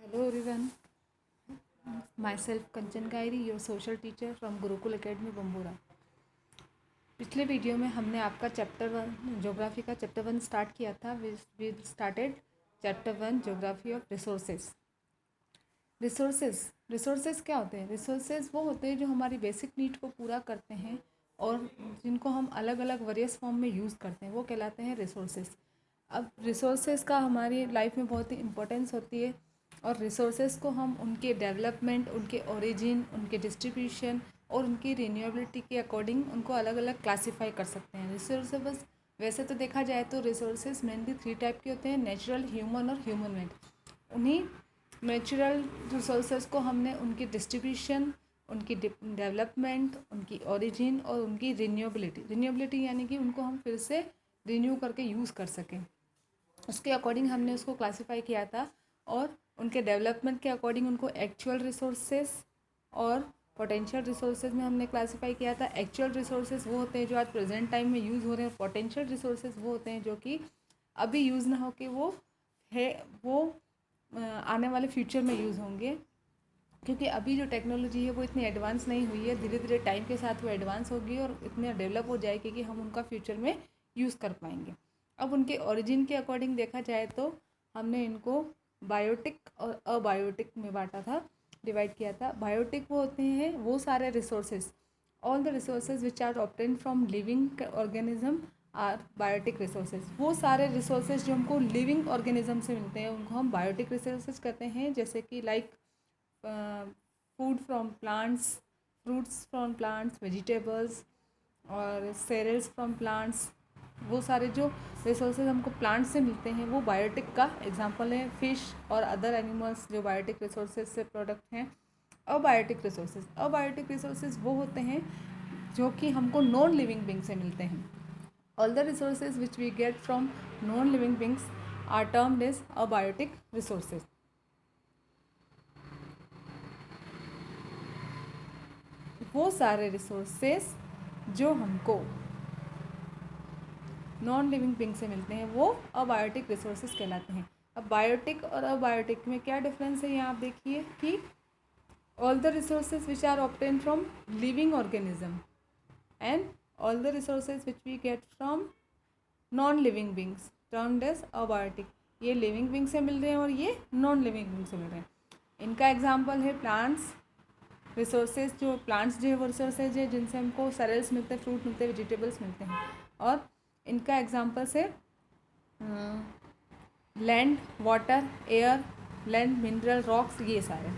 Hello everyone, myself Kanchan Kairi, your social teacher from Gurukul Academy Bambura। पिछले video में हमने आपका chapter 1 geography का चैप्टर 1 स्टार्ट किया था। We started chapter 1 geography of resources. Resources क्या होते हैं? रिसोर्सेज वो होते हैं जो हमारी बेसिक नीड को पूरा करते हैं और जिनको हम अलग अलग वेरियस फॉर्म में यूज़ करते हैं, वो कहलाते हैं रिसोर्सेज। अब रिसोर्सेज का हमारी लाइफ में बहुत ही इम्पोर्टेंस होती है और रिसोर्सेज को हम उनके डेवलपमेंट, उनके ओरिजिन, उनके डिस्ट्रीब्यूशन और उनकी रिन्यूएबिलिटी के अकॉर्डिंग उनको अलग अलग क्लासीफाई कर सकते हैं। रिसोर्सेज वैसे तो देखा जाए तो रिसोर्सेज मेनली 3 टाइप के होते हैं: नेचुरल, ह्यूमन और ह्यूमन मेड। उन्हीं नेचुरल रिसोर्सेज को हमने उनकी डिस्ट्रीब्यूशन, उनकी डेवलपमेंट, उनकी ओरिजिन और उनकी रिन्यूएबिलिटी यानी कि उनको हम फिर से रिन्यू करके यूज़ कर सकें, उसके अकॉर्डिंग हमने उसको क्लासीफाई किया था। और उनके डेवलपमेंट के अकॉर्डिंग उनको एक्चुअल रिसोर्सेज और पोटेंशियल रिसोर्सेज में हमने क्लासीफाई किया था। एक्चुअल रिसोर्सेज वो होते हैं जो आज प्रेजेंट टाइम में यूज़ हो रहे हैं। पोटेंशियल रिसोर्सेज वो होते हैं जो कि अभी यूज़ ना हो के वो आने वाले फ्यूचर में यूज़ होंगे, क्योंकि अभी जो टेक्नोलॉजी है वो इतनी एडवांस नहीं हुई है। धीरे धीरे टाइम के साथ वो एडवांस होगी और इतने डेवलप हो जाएगी कि हम उनका फ्यूचर में यूज़ कर पाएंगे। अब उनके ओरिजिन के अकॉर्डिंग देखा जाए तो हमने इनको बायोटिक और अबायोटिक में बांटा था, डिवाइड किया था। बायोटिक वो होते हैं वो सारे resources, all the resources which are obtain from living organism are biotic resources. वो सारे रिसोर्सेज जो हमको लिविंग ऑर्गेनिज्म से मिलते हैं उनको हम बायोटिक रिसोर्सेज कहते हैं। जैसे कि like food from plants, fruits from plants, vegetables और सेरेल्स फ्रॉम प्लांट्स। वो सारे जो रिसोर्सेज हमको प्लांट से मिलते हैं वो बायोटिक का एग्जांपल है। फिश और अदर एनिमल्स जो बायोटिक रिसोर्सेज से प्रोडक्ट हैं। अबायोटिक रिसोर्सेज वो होते हैं जो कि हमको नॉन लिविंग बींग से मिलते हैं। All the resources which we get from non living beings are termed as abiotic resources. वो सारे रिसोर्सेज जो हमको नॉन लिविंग बींग से मिलते हैं वो अबायोटिक रिसोर्सेज कहलाते हैं। अब बायोटिक और अबायोटिक में क्या डिफरेंस है, यहाँ आप देखिए कि all the resources which are obtain from living organism and all the resources which we get from non living beings termed as abiotic. ये लिविंग बींग से मिल रहे हैं और ये नॉन लिविंग बींग से मिल रहे हैं। इनका एग्जाम्पल है प्लांट्स रिसोर्सेज। जो प्लांट्स जो है वो रिसोर्सेज है जिनसे हमको सेरेल्स मिलते हैं, फ्रूट मिलते हैं, वेजिटेबल्स मिलते हैं। और इनका एग्जाम्पल्स है land, water, air, land, mineral, rocks, ये सारे।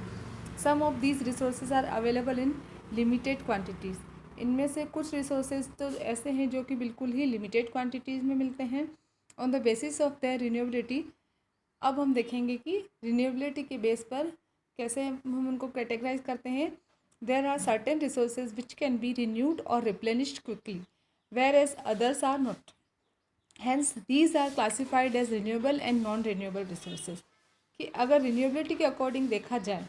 Some of these resources are available in limited quantities. इनमें से कुछ रिसोर्सेज तो ऐसे हैं जो कि बिल्कुल ही लिमिटेड क्वांटिटीज़ में मिलते हैं। On the basis of their renewability, अब हम देखेंगे कि रिन्यूएबिलिटी के बेस पर कैसे हम उनको कैटेगराइज करते हैं। There are certain resources which can be renewed और replenished quickly, whereas others are not. Hence, these are classified as renewable and non-renewable resources। कि अगर रिन्यूएबिलिटी के अकॉर्डिंग देखा जाए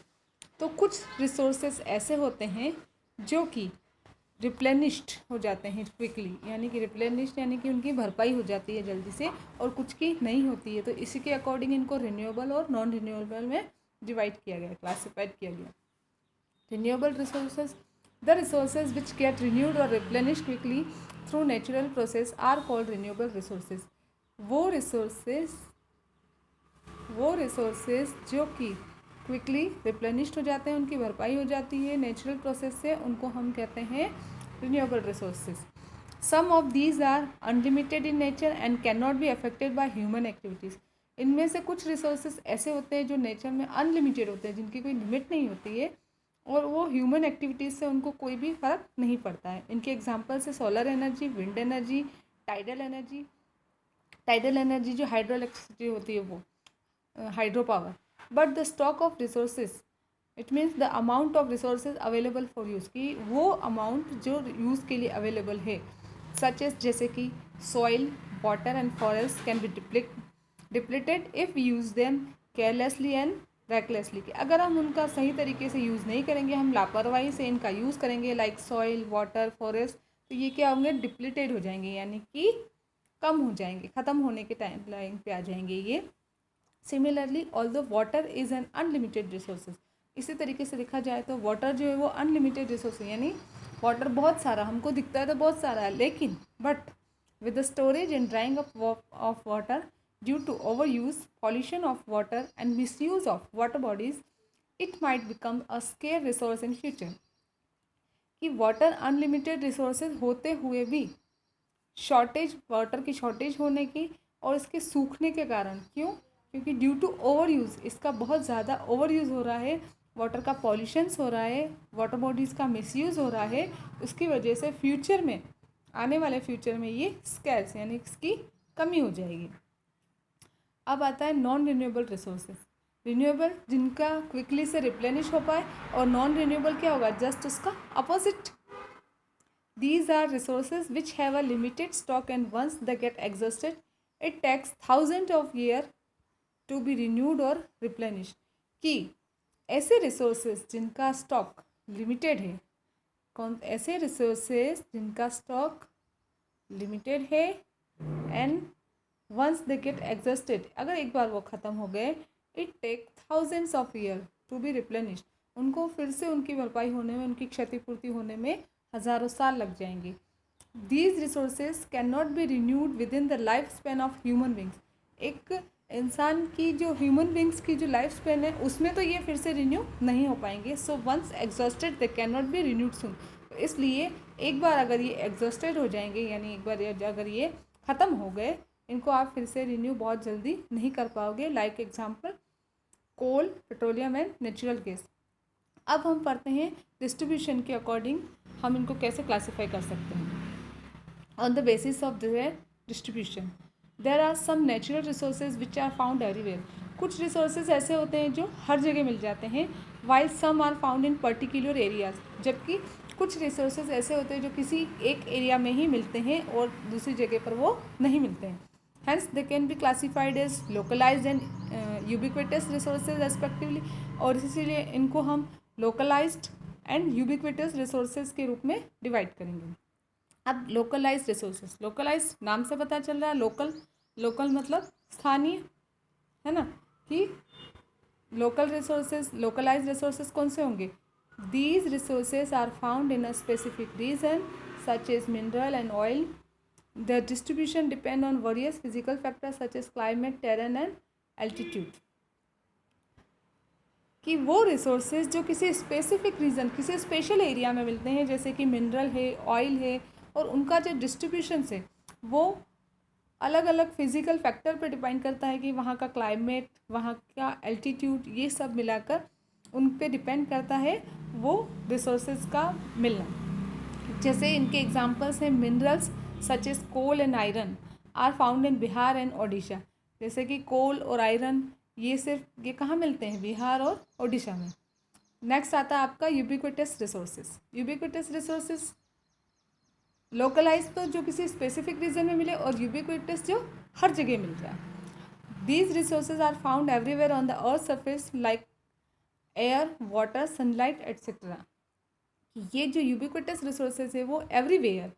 तो कुछ रिसोर्सेज ऐसे होते हैं जो कि रिप्लेनिश्ड हो जाते हैं क्विकली, यानी कि रिप्लेनिश्ड यानी कि उनकी भरपाई हो जाती है जल्दी से, और कुछ की नहीं होती है। तो इसी के अकॉर्डिंग इनको रिन्यूएबल और नॉन रिन्यूएबल में डिवाइड किया गया, क्लासिफाइड किया गया। Renewable resources, the resources which get renewed और replenished quickly through natural process are called renewable resources. वो रिसोर्सेज जो कि क्विकली रिप्लेनिश्ड हो जाते हैं, उनकी भरपाई हो जाती है नेचुरल प्रोसेस से, उनको हम कहते हैं renewable resources. Some of these are unlimited in nature and can not be affected by human activities. इनमें से कुछ रिसोर्सेज ऐसे होते हैं जो नेचर में अनलिमिटेड होते हैं, जिनकी कोई लिमिट नहीं होती है और वो ह्यूमन एक्टिविटीज़ से उनको कोई भी फ़र्क नहीं पड़ता है। इनके एग्जांपल्स है solar energy, wind energy, tidal energy. Tidal energy जो हाइड्रो इलेक्ट्रिसिटी होती है वो hydro power. But the stock of resources, it means the amount of resources available for use, की वो अमाउंट जो यूज़ के लिए अवेलेबल है, सच एज जैसे कि soil, water and forest can be depleted if use them carelessly and recklessly. कि अगर हम उनका सही तरीके से यूज़ नहीं करेंगे, हम लापरवाही से इनका यूज़ करेंगे लाइक सॉइल, वाटर, फॉरेस्ट, तो ये क्या होंगे, डिप्लीटेड हो जाएंगे, यानी कि कम हो जाएंगे, ख़त्म होने के टाइम लाइन पे आ जाएंगे ये। Similarly although water is an unlimited resources, इसी तरीके से देखा जाए तो वाटर जो है वो अनलिमिटेड रिसोर्स है, यानी वाटर बहुत सारा हमको दिखता है तो बहुत सारा है, लेकिन but with the storage and drying of water due to overuse, pollution of water and misuse of water bodies, it might become a scarce resource in future. कि वाटर अनलिमिटेड रिसोर्सेज होते हुए भी शॉर्टेज, वाटर की shortage होने की और इसके सूखने के कारण, क्यों? क्योंकि ड्यू टू ओवर यूज़, इसका बहुत ज़्यादा ओवर यूज़ हो रहा है, वाटर का पॉल्यूशंस हो रहा है, वाटर बॉडीज़ का मिसयूज़ हो रहा है, उसकी वजह से फ्यूचर में, आने वाले फ्यूचर में ये स्कैर्स यानी इसकी कमी हो जाएगी। अब आता है नॉन रिन्यूएबल रिसोर्सेज। रिन्यूएबल जिनका क्विकली से रिप्लेनिश हो पाए, और नॉन रिन्यूएबल क्या होगा? जस्ट उसका opposite. These are resources which have a limited stock, and once they get exhausted, it takes thousands of years to be renewed or replenished. कि ऐसे resources जिनका stock limited है, कौन ऐसे resources जिनका stock limited है, and once they get exhausted, अगर एक बार वो ख़त्म हो गए, it takes thousands of years to be replenished, उनको फिर से उनकी भरपाई होने में, उनकी क्षतिपूर्ति होने में हज़ारों साल लग जाएंगे। These resources cannot be renewed within the life span of human beings. एक इंसान की जो ह्यूमन बींग्स की जो लाइफ स्पेन है उसमें तो ये फिर से रिन्यू नहीं हो पाएंगे। So once exhausted they can not be renewed soon. तो इसलिए एक बार अगर ये एग्जॉस्टेड हो जाएंगे, यानी एक बार अगर ये ख़त्म हो गए, इनको आप फिर से रिन्यू बहुत जल्दी नहीं कर पाओगे। Like example coal, petroleum and natural gas. अब हम पढ़ते हैं डिस्ट्रीब्यूशन के अकॉर्डिंग हम इनको कैसे क्लासीफाई कर सकते हैं। On the basis of their distribution, there are some natural resources which are found everywhere. कुछ रिसोर्सेज ऐसे होते हैं जो हर जगह मिल जाते हैं, while some are found in particular areas. जबकि कुछ रिसोर्सेज ऐसे होते हैं जो किसी एक एरिया में ही मिलते हैं और दूसरी जगह पर वो नहीं मिलते हैं। Hence, they can be classified as localized and ubiquitous resources respectively। और इसीलिए इनको हम localized and ubiquitous resources के रूप में डिवाइड करेंगे। अब localized resources, localized नाम से पता चल रहा है, local मतलब स्थानीय, है ना, कि local resources, localized resources कौन से होंगे? These resources are found in a specific region such as mineral and oil. Their distribution depend on various physical factors such as climate, terrain and altitude। कि वो रिसोर्सेज जो किसी specific reason, किसी special area में मिलते हैं, जैसे कि मिनरल है, ऑयल है, और उनका जो डिस्ट्रीब्यूशन है वो अलग अलग फिजिकल फैक्टर पर डिपेंड करता है कि वहाँ का क्लाइमेट, वहाँ का एल्टीट्यूड, ये सब मिलाकर उन पे डिपेंड करता है वो रिसोर्सेज का मिलना। जैसे इनके एग्जांपल्स हैं minerals such as coal and iron are found in Bihar and Odisha. जैसे कि कोल और आयरन ये कहाँ मिलते हैं? बिहार और ओडिशा में। नेक्स्ट आता है आपका ubiquitous resources. Ubiquitous resources localise तो जो किसी स्पेसिफिक रीजन में मिले, और यूबिक्विटस जो हर जगह मिल जाए। These resources are found everywhere on the earth surface like air, water, sunlight etcetera. ये जो यूबिक्विटस रिसोर्सेज है वो एवरीवेयर,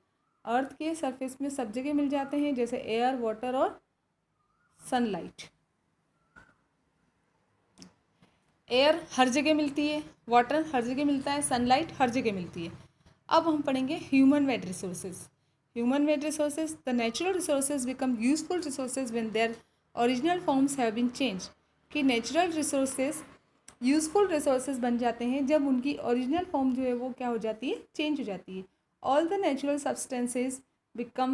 अर्थ के सरफेस में सब जगह मिल जाते हैं, जैसे एयर, वाटर और सनलाइट। एयर हर जगह मिलती है, वाटर हर जगह मिलता है, सनलाइट हर जगह मिलती है। अब हम पढ़ेंगे human made resources. Human made resources, the natural resources become useful resources when their original forms have been change. कि नेचुरल रिसोर्सेज यूजफुल रिसोर्सेज बन जाते हैं जब उनकी ओरिजिनल फॉर्म जो है वो क्या हो जाती है? चेंज हो जाती है। All the natural substances become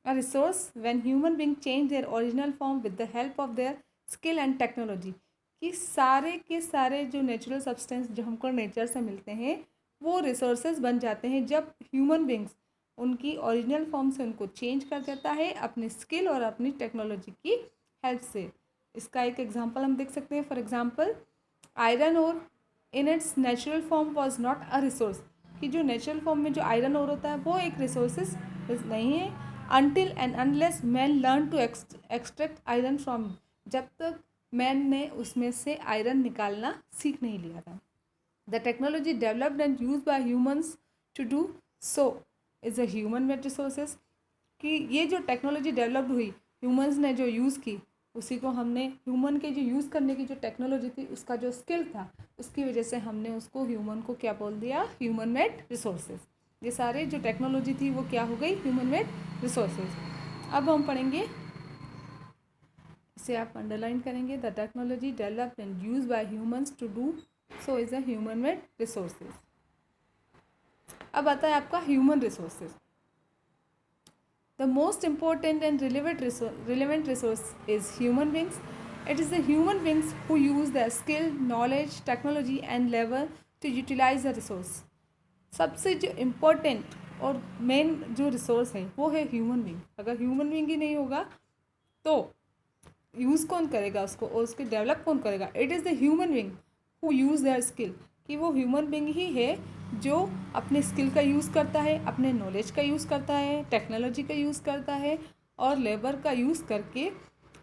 a resource when human beings change their original form with the help of their skill and technology। कि सारे के सारे जो नेचुरल सब्सटेंस जो हमको नेचर से मिलते हैं वो रिसोर्सेज बन जाते हैं जब ह्यूमन बींग्स उनकी ओरिजिनल फॉर्म से उनको चेंज कर देता है अपनी स्किल और अपनी टेक्नोलॉजी की हेल्प से। इसका एक एग्जांपल हम देख सकते हैं। For example iron ore in its natural form was not a resource. कि जो नेचुरल फॉर्म में जो आयरन ओर होता है वो एक रिसोर्सेज नहीं है, until and unless man learn to extract iron from. जब तक मैन ने उसमें से आयरन निकालना सीख नहीं लिया था। The technology developed and use by humans to do so is a human made resources. कि ये जो टेक्नोलॉजी डेवलप्ड हुई, ह्यूमंस ने जो यूज़ की, उसी को हमने ह्यूमन के जो यूज़ करने की जो टेक्नोलॉजी थी, उसका जो स्किल था, उसकी वजह से हमने उसको ह्यूमन को क्या बोल दिया, ह्यूमन मेड रिसोर्सेज। ये सारे जो टेक्नोलॉजी थी वो क्या हो गई, ह्यूमन मेड रिसोर्सेज। अब हम पढ़ेंगे, इसे आप अंडरलाइन करेंगे, the technology developed and use by humans to do so is a human made resources. अब आता है आपका human resources. The most important and relevant resource is human beings. It is the human beings who use their skill, knowledge, technology and labor to utilize the resource. सबसे जो important और main जो resource है वो है human being. अगर human being ही नहीं होगा तो यूज़ कौन करेगा उसको, और उसके डेवलप कौन करेगा। It is the human being who use their skill, कि वो ह्यूमन बींग ही है जो अपने स्किल का यूज़ करता है, अपने नॉलेज का यूज़ करता है, टेक्नोलॉजी का यूज़ करता है और लेबर का यूज़ करके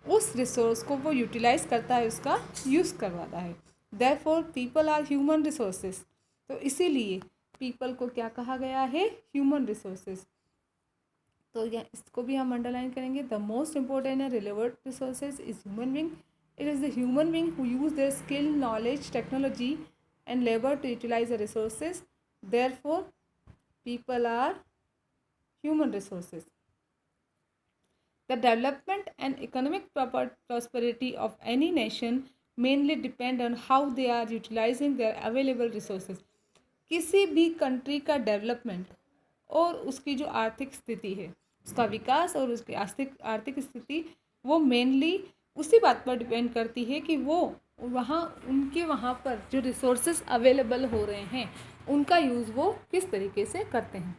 उस रिसोर्स को वो यूटिलाइज करता है, उसका यूज़ करवाता है। Therefore people are human resources. तो इसीलिए पीपल को क्या कहा गया है, ह्यूमन रिसोर्सेज। तो इसको भी हम अंडरलाइन करेंगे, the most important and relevant resources is human being. It is the human being who use their skill, knowledge, technology and labor to utilize the resources. Therefore, people are human resources. The development and economic prosperity of any nation mainly depend on how they are utilizing their available resources. किसी भी country का development और उसकी जो आर्थिक स्थिति है, उसका विकास और उसकी आर्थिक स्थिति, वो मेनली उसी बात पर डिपेंड करती है कि वो उनके वहाँ पर जो रिसोर्सेज अवेलेबल हो रहे हैं उनका यूज़ वो किस तरीके से करते हैं।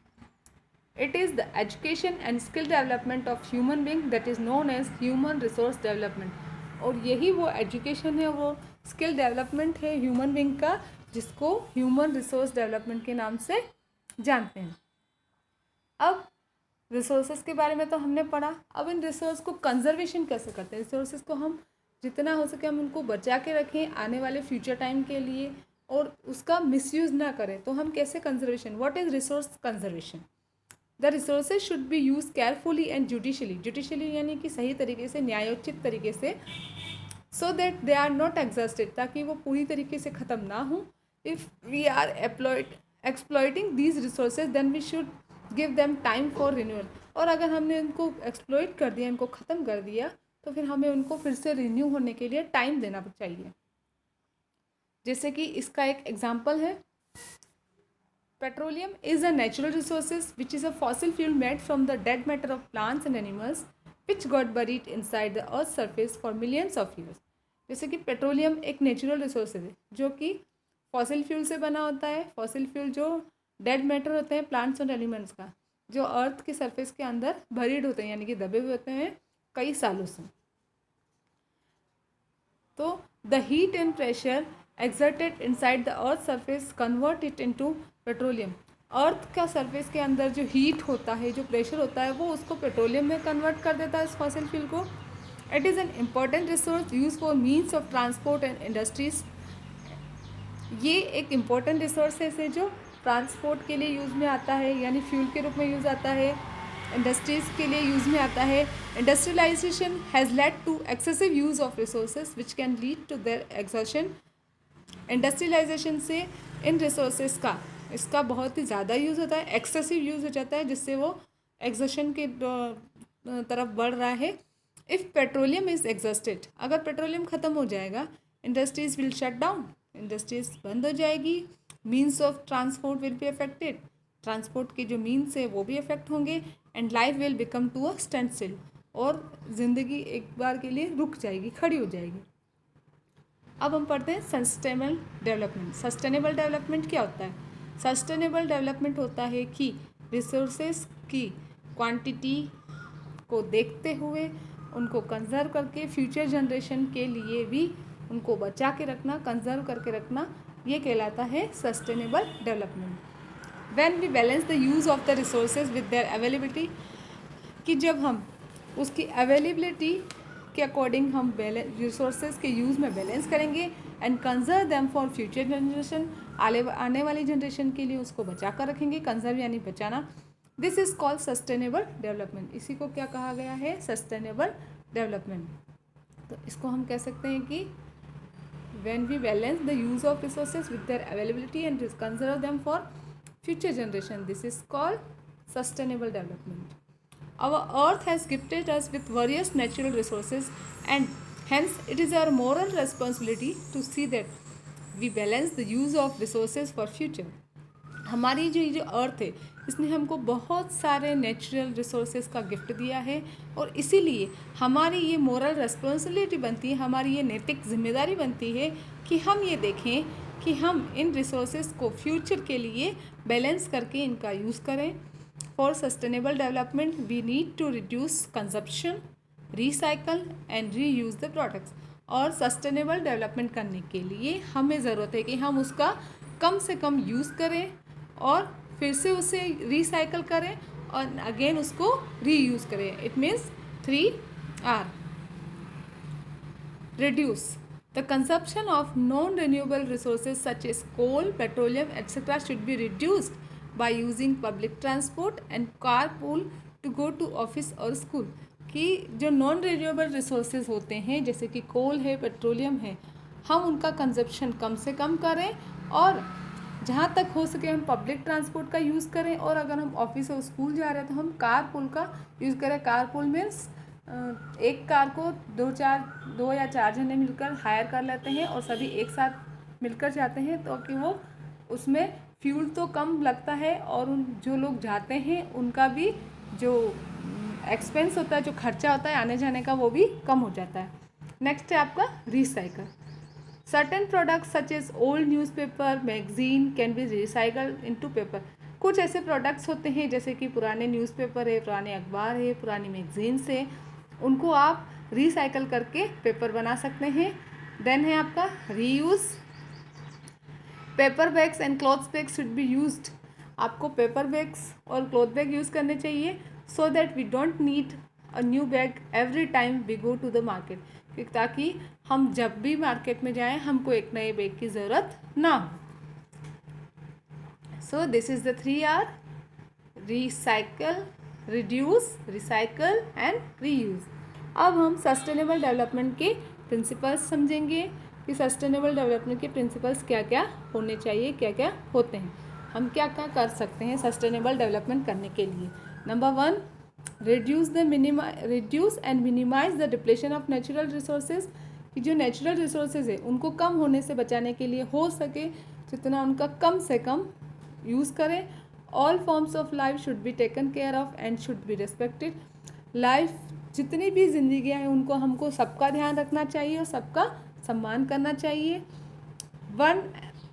It is the education and skill development of human being that is known as human resource development. और यही वो एजुकेशन है, वो स्किल डेवलपमेंट है ह्यूमन बींग का, जिसको ह्यूमन रिसोर्स डेवलपमेंट के नाम से जानते हैं। अब रिसोर्सेज के बारे में तो हमने पढ़ा, अब इन रिसोर्स को कंजर्वेशन कैसे करते हैं। रिसोर्सेज को हम जितना हो सके हम उनको बचा के रखें आने वाले फ्यूचर टाइम के लिए, और उसका मिसयूज़ ना करें। तो हम कैसे conservation, what is resource conservation. The resources should be use carefully and judiciously यानी कि सही तरीके से, न्यायोचित तरीके से, so that they are not exhausted, ताकि वो पूरी तरीके से ख़त्म ना हो। If we are exploiting these resources then we should give them time for renewal. और अगर हमने उनको एक्सप्लॉइट कर दिया, इनको ख़त्म कर दिया, तो फिर हमें उनको फिर से रिन्यू होने के लिए टाइम देना चाहिए। जैसे कि इसका एक एग्जांपल है, petroleum is a natural resources which is a fossil fuel made from the dead matter of plants and animals which got buried inside the earth surface for millions of years. जैसे कि petroleum एक natural resources है जो कि fossil fuel से बना होता है। फॉसिल फ्यूल जो डेड मैटर होते हैं प्लांट्स और एनिमल्स का, जो अर्थ की सरफेस के अंदर बरीड होते हैं यानी कि दबे हुए होते हैं कई सालों से। तो the heat and pressure exerted inside the earth surface convert it into petroleum. Earth का सरफेस के अंदर जो हीट होता है, जो प्रेशर होता है, वो उसको पेट्रोलियम में कन्वर्ट कर देता है, इस फॉसिल फ्यूल को। It is an important resource use for means of transport and industries. ये एक इम्पॉर्टेंट रिसोर्स है जो ट्रांसपोर्ट के लिए यूज़ में आता है, यानी फ्यूल के रूप में यूज़ आता है, इंडस्ट्रीज़ के लिए यूज़ में आता है। Industrialisation has led to excessive use of resources which can lead to their exhaustion. Industrialisation से इन रिसोर्सेज का, इसका बहुत ही ज़्यादा यूज़ होता है, एक्सेसिव यूज़ हो जाता है, जिससे वो एग्जॉशन की तरफ बढ़ रहा है। इफ़ पेट्रोलियम इज़ एग्जॉस्टेड, अगर पेट्रोलियम ख़त्म हो जाएगा, industries will shut down, industries बंद हो जाएगी। Means of transport will be affected, transport के जो मीन्स है वो भी अफेक्ट होंगे। And life will become to a standstill, और ज़िंदगी एक बार के लिए रुक जाएगी, खड़ी हो जाएगी। अब हम पढ़ते हैं सस्टेनेबल डेवलपमेंट। सस्टेनेबल डेवलपमेंट क्या होता है। सस्टेनेबल डेवलपमेंट होता है कि रिसोर्सेज की क्वांटिटी को देखते हुए उनको कंजर्व करके फ्यूचर जनरेशन के लिए भी उनको बचा के रखना, कंजर्व करके रखना, ये कहलाता है sustainable development. When we balance the use of the resources with their availability, कि जब हम उसकी अवेलेबिलिटी के अकॉर्डिंग हम रिसोर्सेज के यूज़ में बैलेंस करेंगे and conserve them for future generation, आने वाली जनरेशन के लिए उसको बचा कर रखेंगे। कंजर्व यानी बचाना। This is called sustainable development. इसी को क्या कहा गया है, सस्टेनेबल डेवलपमेंट। तो इसको हम कह सकते हैं कि when we balance the use of resources with their availability and conserve them for future generation, this is called sustainable development. Our earth has gifted us with various natural resources, and hence it is our moral responsibility to see that we balance the use of resources for future. हमारी जो अर्थ है इसने हमको बहुत सारे natural resources का gift दिया है, और इसीलिए हमारी ये मोरल रिस्पॉन्सिबिलिटी बनती है, हमारी ये नैतिक जिम्मेदारी बनती है कि हम ये देखें कि हम इन रिसोर्सेज को फ्यूचर के लिए बैलेंस करके इनका यूज़ करें. For sustainable development we need to reduce consumption, recycle and reuse the products. और सस्टेनेबल डेवलपमेंट करने के लिए हमें ज़रूरत है कि हम उसका कम से कम यूज़ करें और फिर से उसे रिसाइकल करें और अगेन उसको रीयूज़ करें. It means 3R. Reduce the consumption of non renewable resources such as coal, petroleum etcetera should be reduced by using public transport and carpool to go to office और school. कि जो non renewable resources होते हैं जैसे कि कोल है, petroleum है, हम उनका कंजप्शन कम से कम करें और जहाँ तक हो सके हम पब्लिक ट्रांसपोर्ट का यूज़ करें. और अगर हम ऑफिस और स्कूल जा रहे हैं तो हम कारपूल का यूज़ करें. कारपूल मीन्स एक कार को दो या चार जने मिलकर हायर कर लेते हैं और सभी एक साथ मिलकर जाते हैं, तो कि वो उसमें फ्यूल तो कम लगता है और उन जो लोग जाते हैं उनका भी जो एक्सपेंस होता है, जो खर्चा होता है आने जाने का, वो भी कम हो जाता है. नेक्स्ट है आपका recycle. Certain products such as old newspaper, magazine can be recycled into paper. कुछ ऐसे प्रोडक्ट्स होते हैं जैसे कि पुराने न्यूज़पेपर है, पुराने अखबार है, पुरानी मैगजीन्स है, उनको आप रिसाइकल करके पेपर बना सकते हैं. देन है आपका reuse. Paper bags and cloth bags should be used. आपको पेपर बैग्स और क्लॉथ बैग यूज़ करने चाहिए so that we don't need a new bag every time we go to the market, ताकि हम जब भी मार्केट में जाएं हमको एक नए बैग की ज़रूरत ना हो. So this is the 3R. Recycle, reduce, recycle and reuse. अब हम सस्टेनेबल डेवलपमेंट के प्रिंसिपल्स समझेंगे कि सस्टेनेबल डेवलपमेंट के प्रिंसिपल्स क्या क्या होने चाहिए, क्या क्या होते हैं, हम क्या क्या कर सकते हैं सस्टेनेबल डेवलपमेंट करने के लिए. Number 1, reduce and minimise the depletion of natural resources. कि जो नेचुरल रिसोर्सेज है उनको कम होने से बचाने के लिए हो सके जितना उनका कम से कम यूज़ करें. All forms of life should be taken care of and should be respected. Life जितनी भी जिंदगियाँ हैं उनको हमको सबका ध्यान रखना चाहिए और सबका सम्मान करना चाहिए. वन,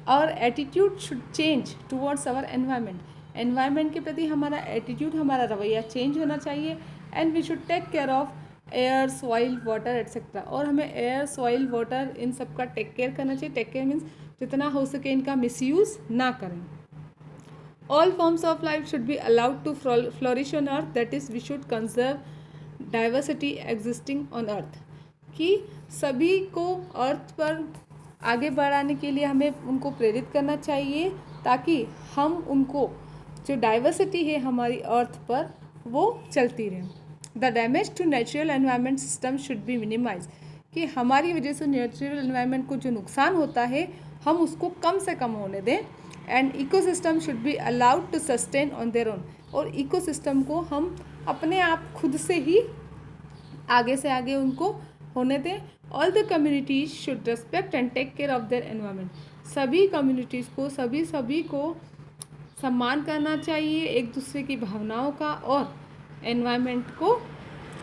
और attitude should change towards our environment. Environment के प्रति हमारा एटीट्यूड, हमारा रवैया चेंज होना चाहिए. And we should take care of air, soil, water etcetera. और हमें एयर, सॉइल, वाटर इन सब का टेक केयर करना चाहिए. टेक केयर मीन्स जितना हो सके इनका मिसयूज़ ना करें. All forms of life should be allowed to flourish on earth. That is we should conserve diversity existing on earth. कि सभी को अर्थ पर आगे बढ़ाने के लिए हमें उनको प्रेरित करना चाहिए ताकि हम उनको जो डाइवर्सिटी है हमारी अर्थ पर वो चलती रहे. The damage to natural environment system should be minimise. कि हमारी वजह से नेचुरल एनवायरनमेंट को जो नुकसान होता है हम उसको कम से कम होने दें. And ecosystem should be allowed to sustain on their own. और इकोसिस्टम को हम अपने आप खुद से ही आगे से आगे उनको होने दें. All the communities should respect and take care of their environment. सभी कम्युनिटीज़ को सभी को सम्मान करना चाहिए एक दूसरे की भावनाओं का, और एनवायरनमेंट को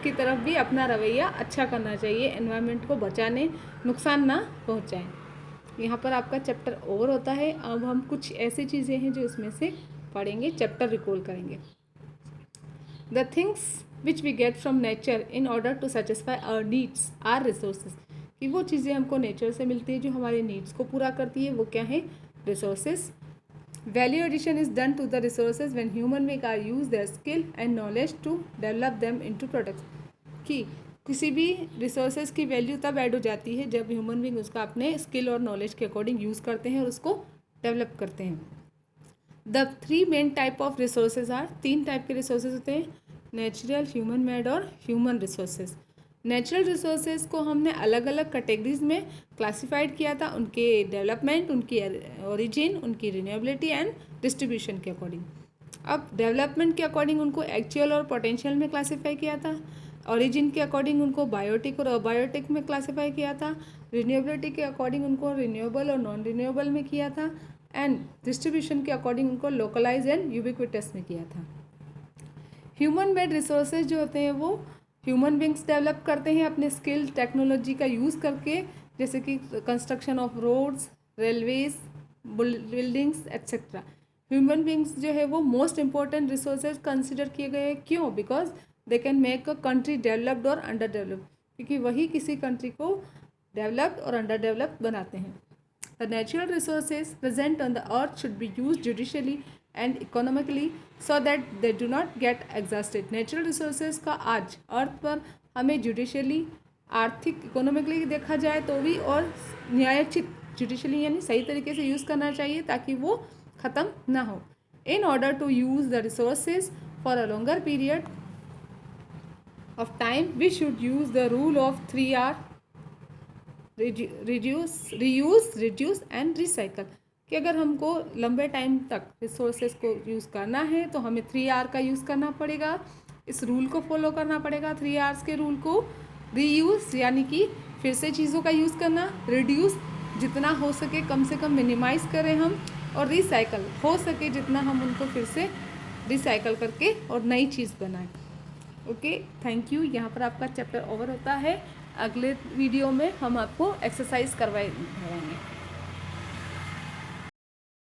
की तरफ भी अपना रवैया अच्छा करना चाहिए. एनवायरनमेंट को बचाने, नुकसान ना पहुंचाएं. यहाँ पर आपका चैप्टर ओवर होता है. अब हम कुछ ऐसी चीज़ें हैं जो इसमें से पढ़ेंगे, चैप्टर रिकॉल करेंगे. The things which we get from nature in order to satisfy our needs are resources. कि वो चीज़ें हमको नेचर से मिलती है जो हमारे नीड्स को पूरा करती है, वो क्या है? Resources. Value addition is done to the resources when human being are use their skill and knowledge to develop them into products. कि किसी भी रिसोर्सेज की वैल्यू तब ऐड हो जाती है जब ह्यूमन बीइंग उसका अपने स्किल और नॉलेज के अकॉर्डिंग यूज़ करते हैं और उसको डेवलप करते हैं. The 3 main type of resources are. 3 type के रिसोर्सेज होते हैं, नेचुरल, ह्यूमन मेड और ह्यूमन रिसोर्सेज. नेचुरल रिसोर्सेज को हमने अलग अलग कैटेगरीज में क्लासिफाइड किया था, उनके डेवलपमेंट, उनकी ओरिजिन, उनकी रिन्यूएबिलिटी एंड डिस्ट्रीब्यूशन के अकॉर्डिंग। अब डेवलपमेंट के अकॉर्डिंग उनको एक्चुअल और पोटेंशियल में क्लासीफाई किया था, ओरिजिन के अकॉर्डिंग उनको बायोटिक और अबायोटिक में क्लासीफाई किया था, रिन्यूएबिलिटी के अकॉर्डिंग उनको रिन्यूएबल और नॉन रिन्यूएबल में किया था, एंड डिस्ट्रीब्यूशन के अकॉर्डिंग उनको लोकलाइज एंड यूबिक्विटस में किया था। ह्यूमन मेड रिसोर्सेज जो होते हैं वो ह्यूमन बींग्स डेवलप करते हैं अपने स्किल टेक्नोलॉजी का यूज़ करके, जैसे कि construction of roads, railways, buildings etcetera. Human beings जो है वो मोस्ट इंपॉर्टेंट रिसोर्सेज कंसिडर किए गए हैं। क्यों? Because they can make a country developed और अंडर डेवलप्ड, क्योंकि वही किसी कंट्री को डेवलप्ड और अंडर डेवलप्ड बनाते हैं। The natural resources present on the earth should be use judicially and economically so that they do not get exhausted. Natural resources का आज अर्थ पर हमें जुडिशली, आर्थिक, इकोनॉमिकली देखा जाए तो भी, और न्यायोचित, जुडिशली यानी सही तरीके से यूज़ करना चाहिए ताकि वो ख़त्म ना हो। In order to use the resources for a longer period of time we should use the rule of 3R, reuse, reduce and recycle. कि अगर हमको लंबे टाइम तक रिसोर्सेज को यूज़ करना है तो हमें 3R का यूज़ करना पड़ेगा, इस रूल को फॉलो करना पड़ेगा। 3Rs के रूल को, रीयूज़ यानी कि फिर से चीज़ों का यूज़ करना, रिड्यूस जितना हो सके कम से कम मिनिमाइज़ करें हम, और रिसाइकल हो सके जितना हम उनको फिर से रिसाइकल करके और नई चीज़ बनाएं। Okay, thank you. यहाँ पर आपका चैप्टर ओवर होता है। अगले वीडियो में हम आपको एक्सरसाइज करवाएंगे।